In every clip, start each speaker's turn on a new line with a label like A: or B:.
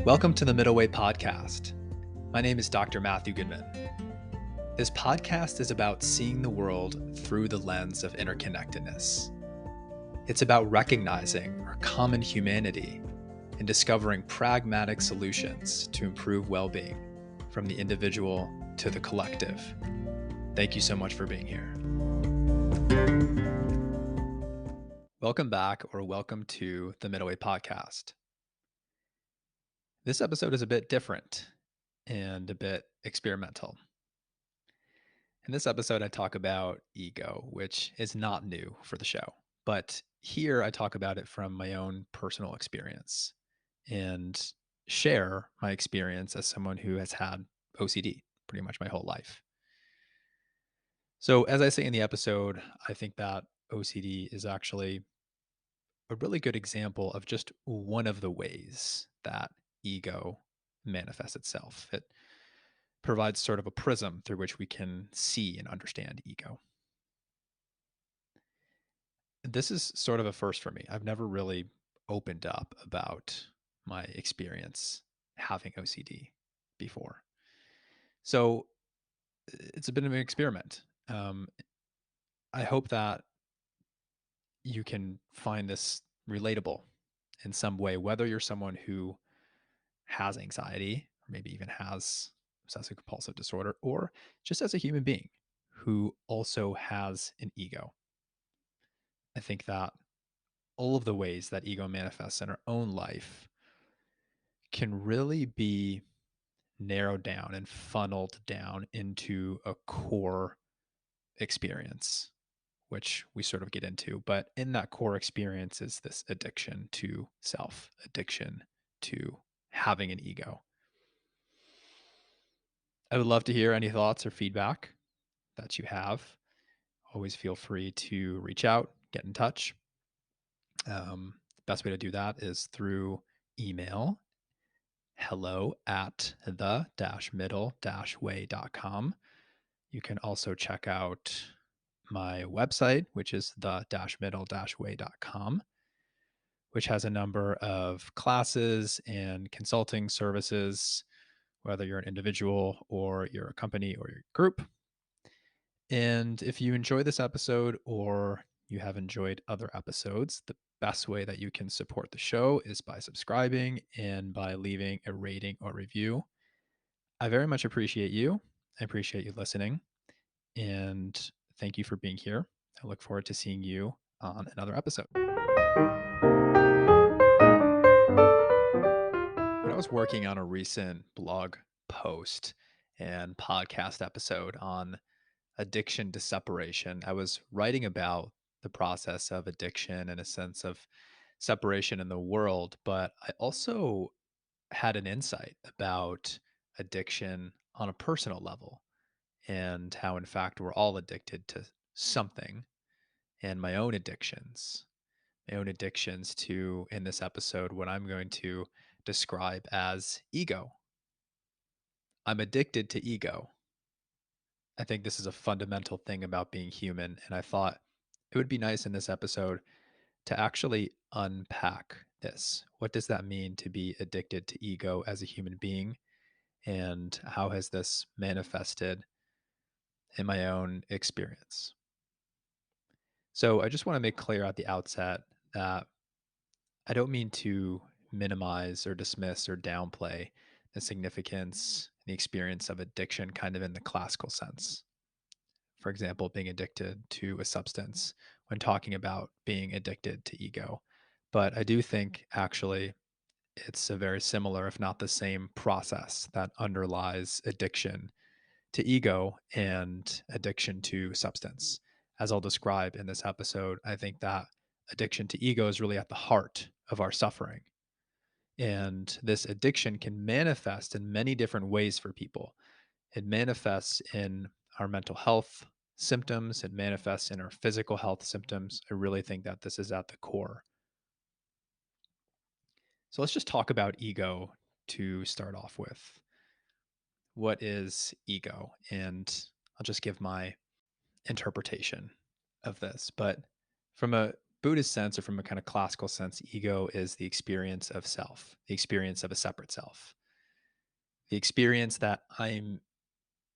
A: Welcome to the Middle Way Podcast. My name is Dr. Matthew Goodman. This podcast is about seeing the world through the lens of interconnectedness. It's about recognizing our common humanity and discovering pragmatic solutions to improve well-being from the individual to the collective. Thank you so much for being here. Welcome back, or welcome to the Middle Way Podcast. This episode is a bit different and a bit experimental. In this episode, I talk about ego, which is not new for the show, but here I talk about it from my own personal experience and share my experience as someone who has had OCD pretty much my whole life. So, as I say in the episode, I think that OCD is actually a really good example of just one of the ways that ego manifests itself. It provides sort of a prism through which we can see and understand ego. This is sort of a first for me. I've never really opened up about my experience having OCD before. So it's a bit of an experiment. I hope that you can find this relatable in some way, whether you're someone who has anxiety or maybe even has obsessive compulsive disorder, or just as a human being who also has an ego. I think that all of the ways that ego manifests in our own life can really be narrowed down and funneled down into a core experience, which we sort of get into. But in that core experience is this addiction to self, addiction to having an ego. I would love to hear any thoughts or feedback that you have. Always feel free to reach out, get in touch. The best way to do that is through email, hello@the-middle-way.com. You can also check out my website, which is the-middle-way.com, which has a number of classes and consulting services, whether you're an individual or you're a company or your group. And if you enjoy this episode or you have enjoyed other episodes, the best way that you can support the show is by subscribing and by leaving a rating or review. I very much appreciate you. I appreciate you listening. And thank you for being here. I look forward to seeing you on another episode. When I was working on a recent blog post and podcast episode on addiction to separation, I was writing about the process of addiction and a sense of separation in the world, but I also had an insight about addiction on a personal level and how, in fact, we're all addicted to something, and my own addictions to, in this episode, what I'm going to describe as ego. I'm addicted to ego. I think this is a fundamental thing about being human. And I thought it would be nice in this episode to actually unpack this. What does that mean to be addicted to ego as a human being? And how has this manifested in my own experience? So I just want to make clear at the outset that I don't mean to minimize or dismiss or downplay the significance and the experience of addiction kind of in the classical sense. For example, being addicted to a substance when talking about being addicted to ego. But I do think actually it's a very similar, if not the same, process that underlies addiction to ego and addiction to substance. As I'll describe in this episode, I think that addiction to ego is really at the heart of our suffering. And this addiction can manifest in many different ways for people. It manifests in our mental health symptoms, it manifests in our physical health symptoms. I really think that this is at the core. So let's just talk about ego to start off with. What is ego? And I'll just give my interpretation of this. But from a Buddhist sense or from a kind of classical sense, ego is the experience of self, the experience of a separate self, the experience that I'm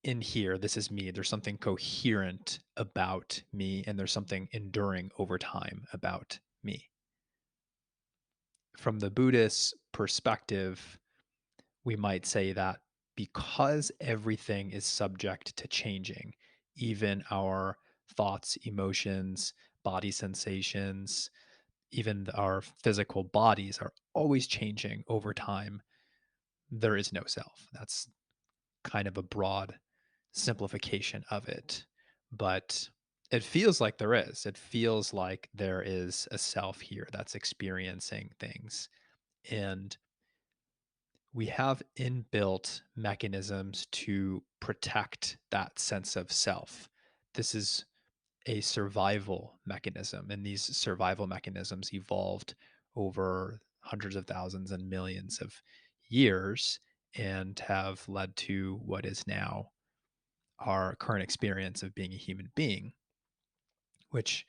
A: in here. This is me. There's something coherent about me, and there's something enduring over time about me. From the Buddhist perspective, we might say that because everything is subject to changing, even our thoughts, emotions, body sensations, even our physical bodies are always changing over time, there is no self. That's kind of a broad simplification of it. But it feels like there is. It feels like there is a self here that's experiencing things. And we have inbuilt mechanisms to protect that sense of self. This is a survival mechanism, and these survival mechanisms evolved over hundreds of thousands and millions of years and have led to what is now our current experience of being a human being, which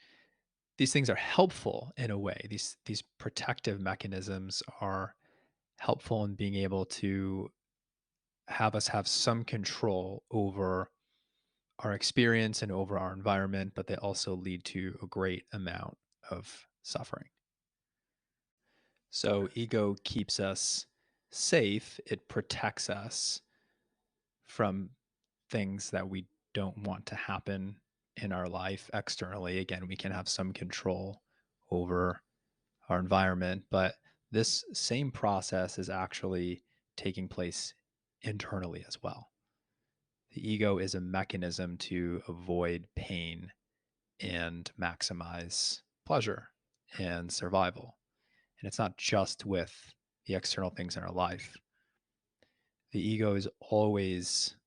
A: these things are helpful in a way. These protective mechanisms are helpful in being able to have us have some control over our experience and over our environment, but they also lead to a great amount of suffering. So, ego keeps us safe, it protects us from things that we don't want to happen in our life externally. Again, we can have some control over our environment, but this same process is actually taking place internally as well. The ego is a mechanism to avoid pain and maximize pleasure and survival. And it's not just with the external things in our life. The ego is always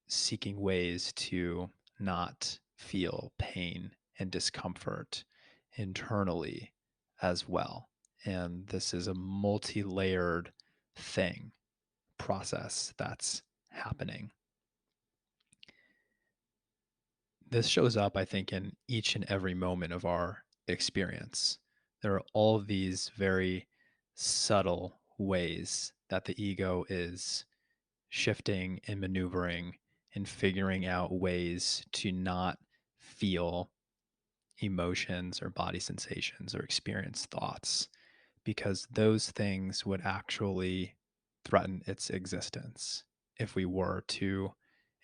A: seeking ways to not feel pain and discomfort internally as well. And this is a multi layered thing, process that's happening. This shows up, I think, in each and every moment of our experience. There are all of these very subtle ways that the ego is shifting and maneuvering and figuring out ways to not feel emotions or body sensations or experience thoughts because those things would actually threaten its existence if we were to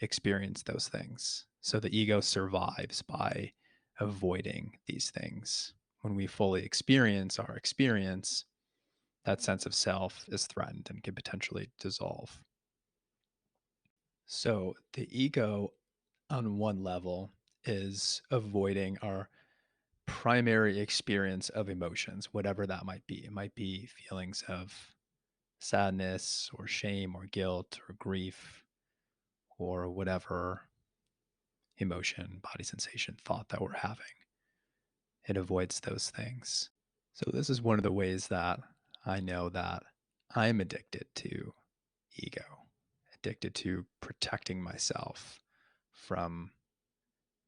A: experience those things. So the ego survives by avoiding these things. When we fully experience our experience, that sense of self is threatened and can potentially dissolve. So the ego, on one level, is avoiding our primary experience of emotions, whatever that might be. It might be feelings of sadness or shame or guilt or grief or whatever emotion, body sensation, thought that we're having. It avoids those things. So, this is one of the ways that I know that I'm addicted to ego, addicted to protecting myself from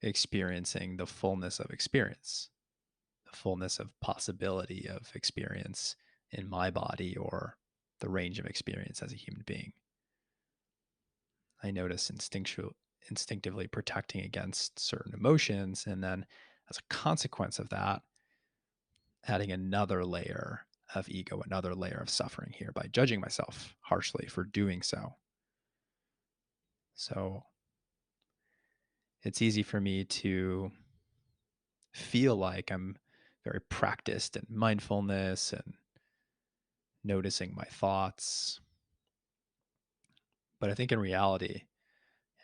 A: experiencing the fullness of experience, the fullness of possibility of experience in my body or the range of experience as a human being. I notice instinctively protecting against certain emotions. And then, as a consequence of that, adding another layer of ego, another layer of suffering here by judging myself harshly for doing so. So, it's easy for me to feel like I'm very practiced in mindfulness and noticing my thoughts. But I think in reality,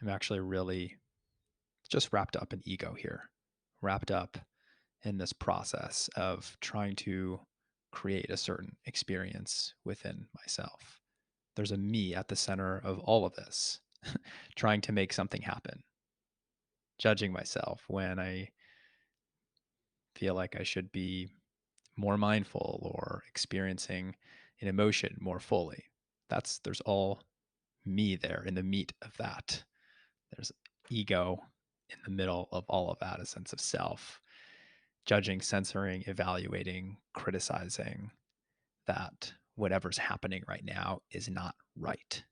A: I'm actually really just wrapped up in ego here, wrapped up in this process of trying to create a certain experience within myself. There's a me at the center of all of this, trying to make something happen, judging myself when I feel like I should be more mindful or experiencing an emotion more fully. There's all me there in the meat of that. There's ego in the middle of all of that, a sense of self. judging, censoring, evaluating, criticizing that whatever's happening right now is not right.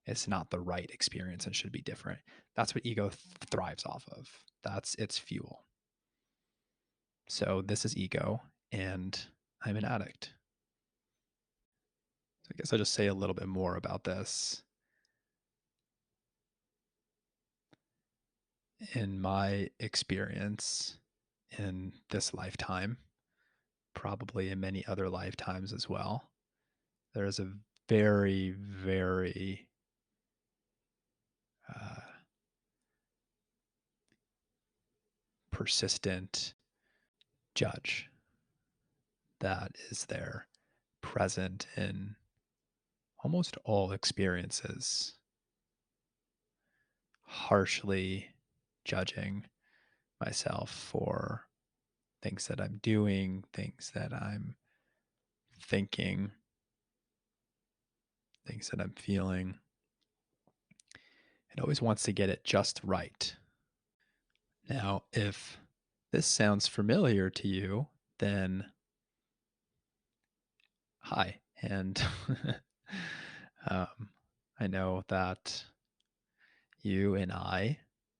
A: It's not the right experience and should be different. That's what ego thrives off of. That's its fuel. So this is ego, and I'm an addict. So I guess I'll just say a little bit more about this. In my experience in this lifetime, probably in many other lifetimes as well, there is a very, very uh, persistent judge that is there, present in almost all experiences, harshly judging myself for things that I'm doing, things that I'm thinking, things that I'm feeling. It always wants to get it just right. Now, if this sounds familiar to you, then hi. And um, I know that you and I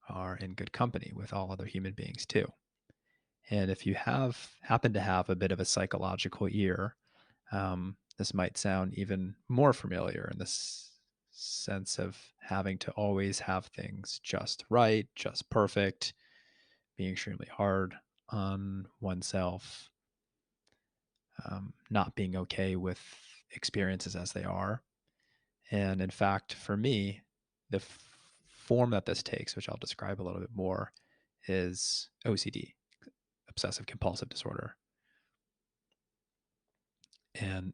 A: are in good company with all other human beings too. And if you happen to have a bit of a psychological ear, this might sound even more familiar in this sense of having to always have things just right, just perfect, being extremely hard on oneself, not being okay with experiences as they are. And in fact, for me, the form that this takes, which I'll describe a little bit more, is OCD, obsessive compulsive disorder. And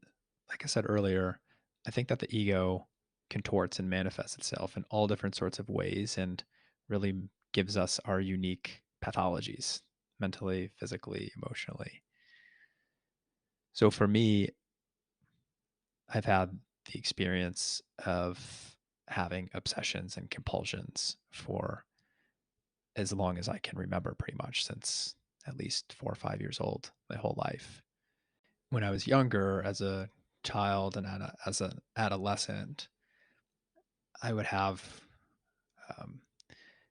A: like I said earlier, I think that the ego contorts and manifests itself in all different sorts of ways and really gives us our unique pathologies mentally, physically, emotionally. So for me, I've had the experience of having obsessions and compulsions for as long as I can remember, pretty much since at least 4 or 5 years old, my whole life. When I was younger, as a child and as an adolescent, I would have um,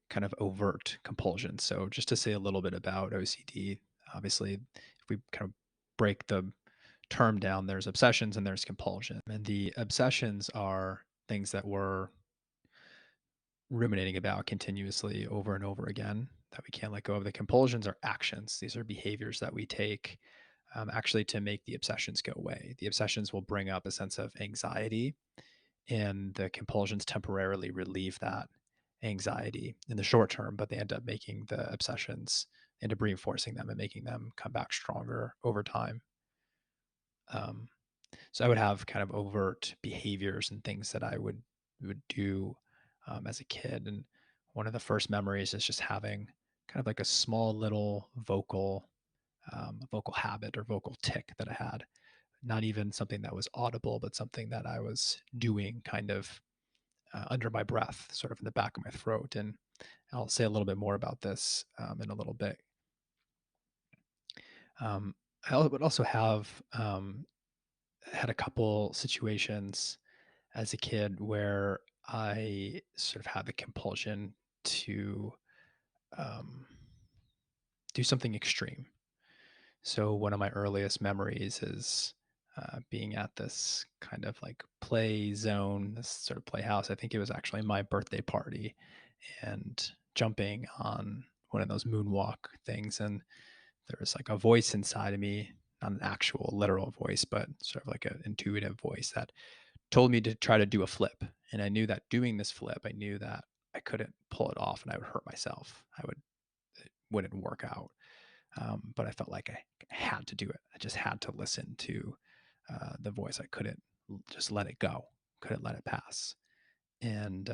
A: kind of overt compulsions. So, just to say a little bit about OCD, obviously, if we kind of break the term down, there's obsessions and there's compulsion. And the obsessions are things that we're ruminating about continuously over and over again that we can't let go of. The compulsions are actions, these are behaviors that we take actually to make the obsessions go away. The obsessions will bring up a sense of anxiety, and the compulsions temporarily relieve that anxiety in the short term, but they end up making the obsessions, end up reinforcing them and making them come back stronger over time. Um, so I would have kind of overt behaviors and things that I would do as a kid. And one of the first memories is just having kind of like a small little vocal habit or vocal tick that I had. Not even something that was audible, but something that I was doing kind of under my breath, sort of in the back of my throat. And I'll say a little bit more about this in a little bit. Um, would also have had a couple situations as a kid where I sort of had the compulsion to um, do something extreme. So one of my earliest memories is being at this kind of like play zone, this sort of playhouse. I think it was actually my birthday party, and jumping on one of those moonwalk things. And there was like a voice inside of me, not an actual literal voice, but sort of like an intuitive voice that told me to try to do a flip. And I knew that doing this flip, I knew that I couldn't pull it off and I would hurt myself. It wouldn't work out. But I felt like I had to do it. I just had to listen to the voice. I couldn't just let it go, couldn't let it pass. And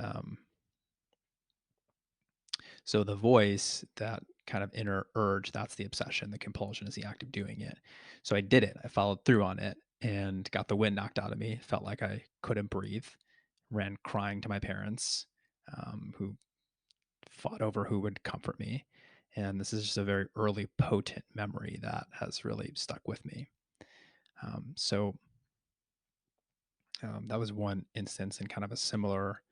A: so the voice, that kind of inner urge, that's the obsession. The compulsion is the act of doing it. So I did it. I followed through on it and got the wind knocked out of me. Felt like I couldn't breathe. Ran crying to my parents, who fought over who would comfort me. And this is just a very early, potent memory that has really stuck with me. So that was one instance, and kind of a similar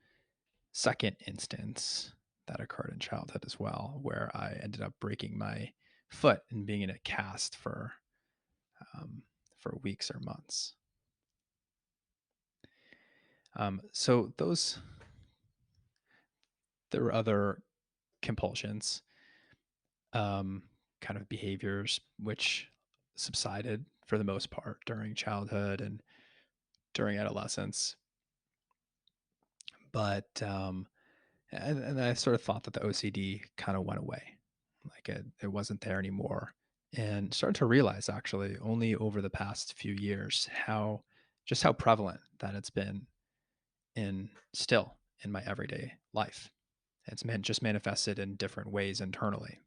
A: second instance that occurred in childhood as well, where I ended up breaking my foot and being in a cast um, for weeks or months. So those there were other compulsions, um, kind of behaviors which subsided for the most part during childhood and during adolescence. But and I sort of thought that the OCD kind of went away, like it wasn't there anymore, and started to realize actually only over the past few years how prevalent that it's been in still in my everyday life. It's just manifested in different ways internally.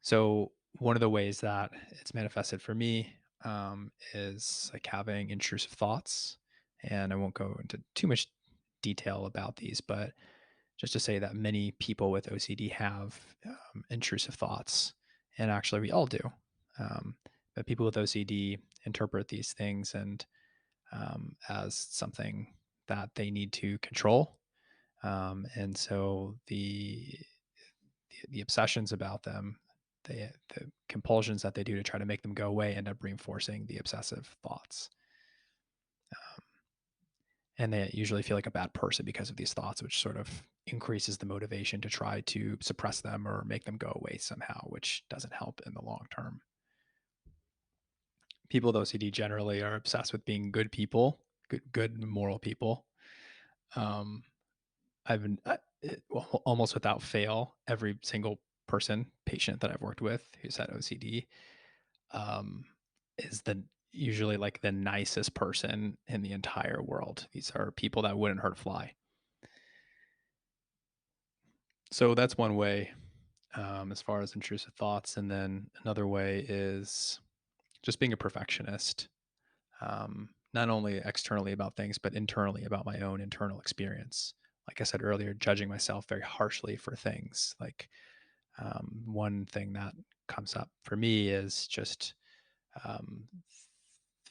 A: So one of the ways that it's manifested for me is like having intrusive thoughts, and I won't go into too much detail about these, but just to say that many people with OCD have intrusive thoughts, and actually we all do. Um, but people with OCD interpret these things and as something that they need to control, and so the obsessions about them, the compulsions that they do to try to make them go away, end up reinforcing the obsessive thoughts. And they usually feel like a bad person because of these thoughts, which sort of increases the motivation to try to suppress them or make them go away somehow, which doesn't help in the long term. People with OCD generally are obsessed with being good people, good moral people. Um, I've been well, almost without fail, every single patient that I've worked with who's had OCD um, is the usually like the nicest person in the entire world. These are people that wouldn't hurt a fly. So that's one way, as far as intrusive thoughts. And then another way is just being a perfectionist, not only externally about things, but internally about my own internal experience. Like I said earlier, judging myself very harshly for things. Like one thing that comes up for me is just um,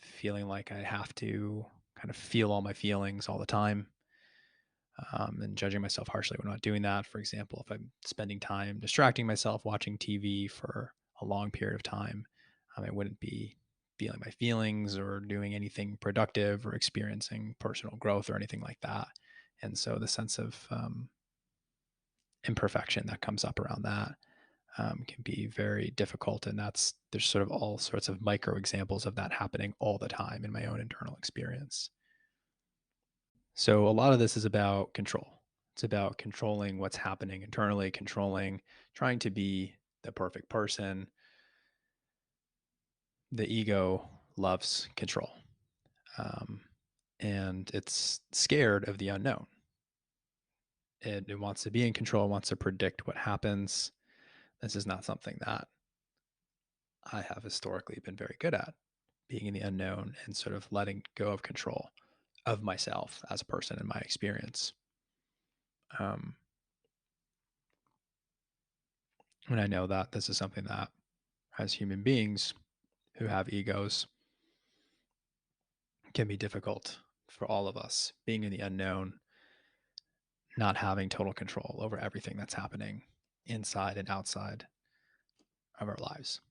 A: feeling like I have to kind of feel all my feelings all the time, and judging myself harshly when I'm not doing that. For example, if I'm spending time distracting myself watching TV for a long period of time, I wouldn't be feeling my feelings or doing anything productive or experiencing personal growth or anything like that. And so the sense of imperfection that comes up around that can be very difficult. And there's sort of all sorts of micro examples of that happening all the time in my own internal experience. So a lot of this is about control. It's about controlling what's happening internally, trying to be the perfect person. The ego loves control, um, and it's scared of the unknown. It wants to be in control, wants to predict what happens. This is not something that I have historically been very good at, being in the unknown and sort of letting go of control of myself as a person in my experience. Um, and I know that this is something that, as human beings who have egos, can be difficult for all of us, being in the unknown, not having total control over everything that's happening inside and outside of our lives.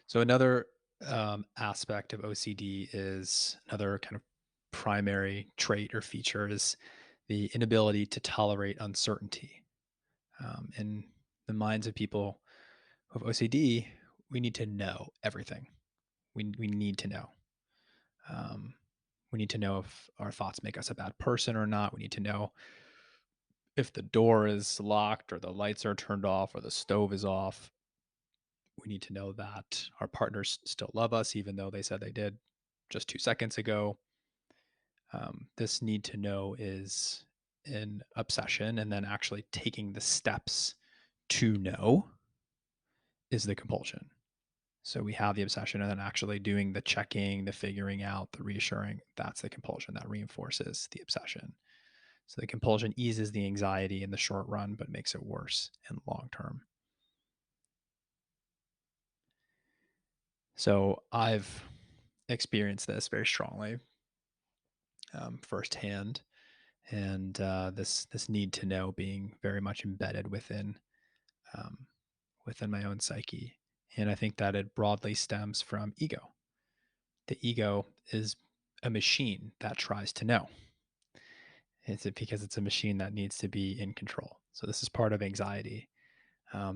A: So, another aspect of OCD is another kind of primary trait or feature is the inability to tolerate uncertainty. In the minds of people who have OCD, we need to know everything. We need to know. Um, we need to know if our thoughts make us a bad person or not. We need to know if the door is locked or the lights are turned off or the stove is off. We need to know that our partners still love us, even though they said they did just 2 seconds ago. This need to know is an obsession, and then actually taking the steps to know is the compulsion. So we have the obsession, and then actually doing the checking, the figuring out, the reassuring, that's the compulsion that reinforces the obsession. So the compulsion eases the anxiety in the short run, but makes it worse in the long term. So I've experienced this very strongly, firsthand, and this need to know being very much embedded um, within my own psyche. And I think that it broadly stems from ego. The ego is a machine that tries to know. It's because it's a machine that needs to be in control. So this is part of anxiety.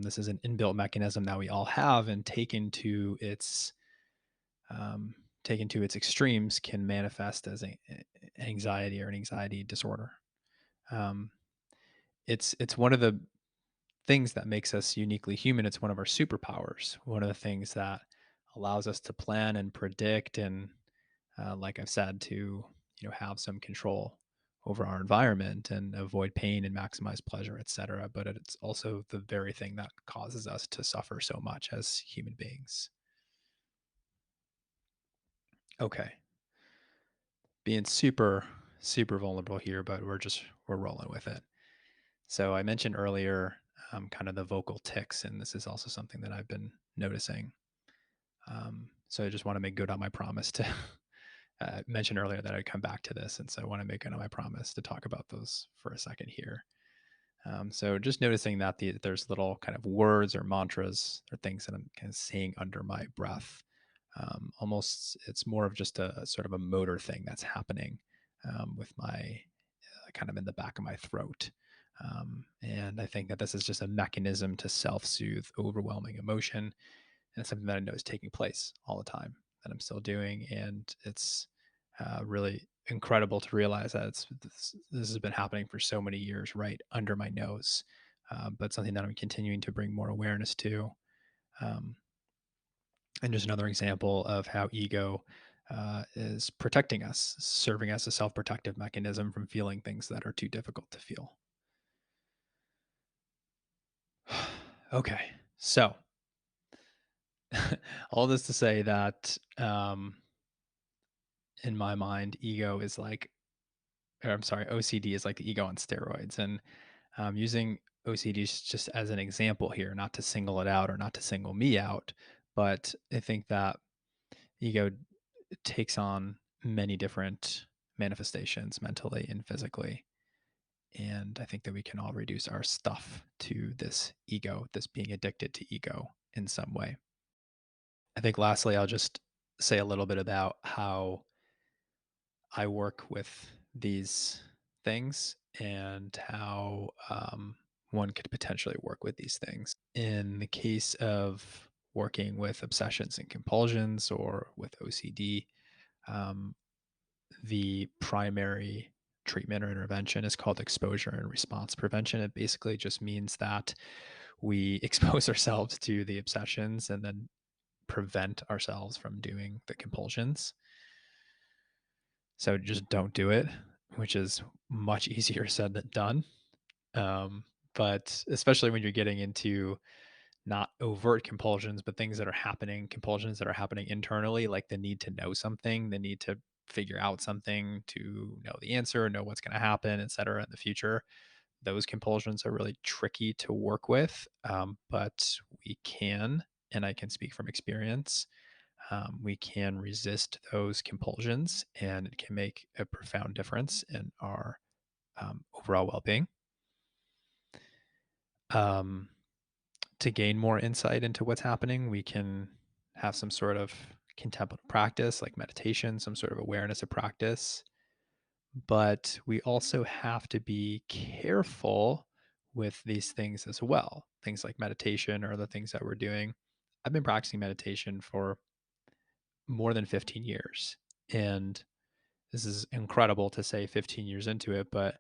A: This is an inbuilt mechanism that we all have, and um, taken to its extremes, can manifest as anxiety or an anxiety disorder. Um, it's one of the things that makes us uniquely human. It's one of our superpowers. One of the things that allows us to plan and predict, and like I've said, to have some control over our environment and avoid pain and maximize pleasure, etc. But it's also the very thing that causes us to suffer so much as human beings. Okay, being super vulnerable here, but we're rolling with it. So I mentioned earlier, kind of the vocal tics, and this is also something that I've been noticing. So I just want to make good on my promise to mention earlier that I'd come back to this, and so I want to make good on my promise to talk about those for a second here. So just noticing that there's little kind of words or mantras or things that I'm kind of saying under my breath. Almost, it's more of just a sort of a motor thing that's happening with my kind of in the back of my throat. And I think that this is just a mechanism to self-soothe overwhelming emotion, and it's something that I know is taking place all the time that I'm still doing, and it's really incredible to realize that this has been happening for so many years, right under my nose, but something that I'm continuing to bring more awareness to. Um, and just another example of how ego is protecting us, serving as a self-protective mechanism from feeling things that are too difficult to feel. Okay, so all this to say that in my mind, ego is like, or I'm sorry, OCD is like the ego on steroids. And using OCD just as an example here, not to single it out or not to single me out, but I think that ego takes on many different manifestations mentally and physically. And I think that we can all reduce our stuff to this ego, this being addicted to ego in some way. I think lastly, I'll just say a little bit about how I work with these things and how one could potentially work with these things. In the case of working with obsessions and compulsions or with OCD, um, the primary treatment or intervention is called exposure and response prevention. It basically just means that we expose ourselves to the obsessions and then prevent ourselves from doing the compulsions. So just don't do it, which is much easier said than done. Um, but especially when you're getting into not overt compulsions, but things that are happening, compulsions that are happening internally, like the need to know something, the need to figure out something, to know the answer, know what's going to happen, et cetera, in the future. Those compulsions are really tricky to work with, but we can, and I can speak from experience, we can resist those compulsions, and it can make a profound difference in our overall well-being. Um, to gain more insight into what's happening, we can have some sort of contemplative practice like meditation, some sort of awareness of practice. But we also have to be careful with these things as well. Things like meditation or the things that we're doing. I've been practicing meditation for more than 15 years. And this is incredible to say 15 years into it, but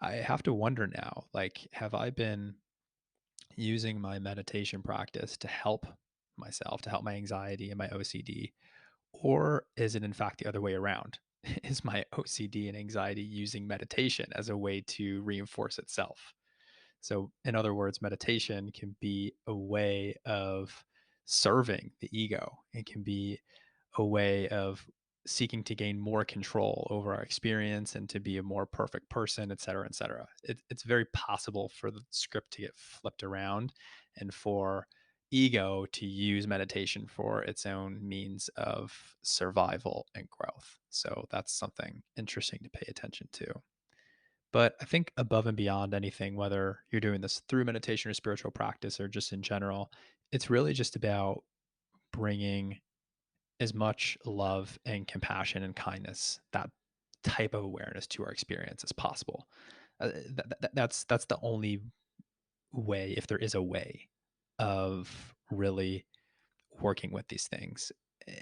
A: I have to wonder now, like, have I been using my meditation practice to help myself, to help my anxiety and my OCD? Or is it in fact the other way around? Is my OCD and anxiety using meditation as a way to reinforce itself? So, in other words, meditation can be a way of serving the ego. It can be a way of seeking to gain more control over our experience and to be a more perfect person, et cetera, et cetera. It's very possible for the script to get flipped around and for ego to use meditation for its own means of survival and growth. So that's something interesting to pay attention to. But I think above and beyond anything, whether you're doing this through meditation or spiritual practice or just in general, it's really just about bringing as much love and compassion and kindness, that type of awareness to our experience as possible. That's the only way, if there is a way, of really working with these things.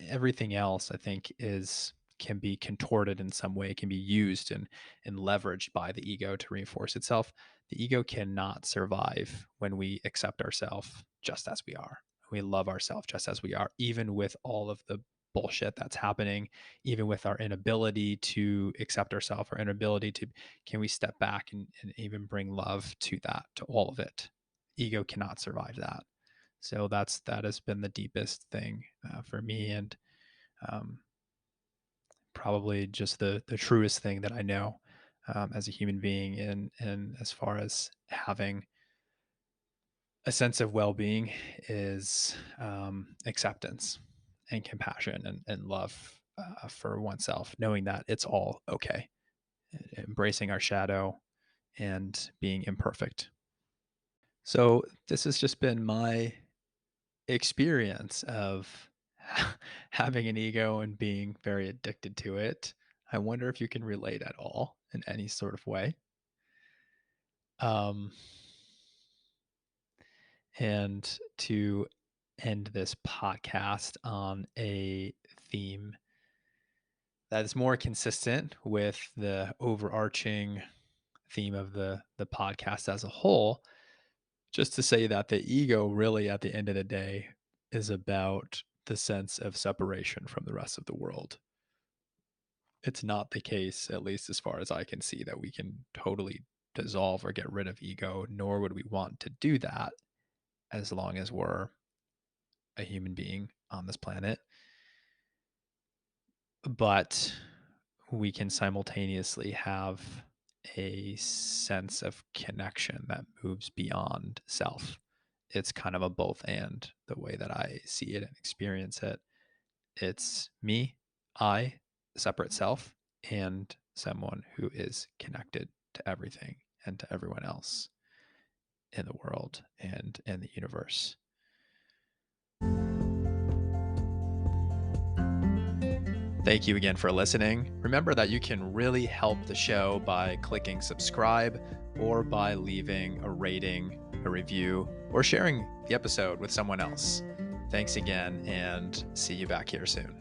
A: Everything else, I think, is can be contorted in some way, can be used and leveraged by the ego to reinforce itself. The ego cannot survive when we accept ourselves just as we are. We love ourselves just as we are, even with all of the bullshit that's happening, even with our inability to accept ourselves, our inability to, can we step back and even bring love to that, to all of it? Ego cannot survive that. So that has been the deepest thing for me, and um, probably just the truest thing that I know as a human being, and as far as having a sense of well being is acceptance and compassion and love for oneself, knowing that it's all okay, embracing our shadow and being imperfect. So this has just been my experience of having an ego and being very addicted to it. I wonder if you can relate at all in any sort of way. Um, and to end this podcast on a theme that is more consistent with the overarching theme of the podcast as a whole, just to say that the ego really at the end of the day is about the sense of separation from the rest of the world. It's not the case, at least as far as I can see, that we can totally dissolve or get rid of ego, nor would we want to do that as long as we're a human being on this planet. But we can simultaneously have a sense of connection that moves beyond self. It's kind of a both and the way that I see it and experience it. It's me, I, separate self, and someone who is connected to everything and to everyone else in the world and in the universe. Thank you again for listening. Remember that you can really help the show by clicking subscribe or by leaving a rating, a review, or sharing the episode with someone else. Thanks again, and see you back here soon.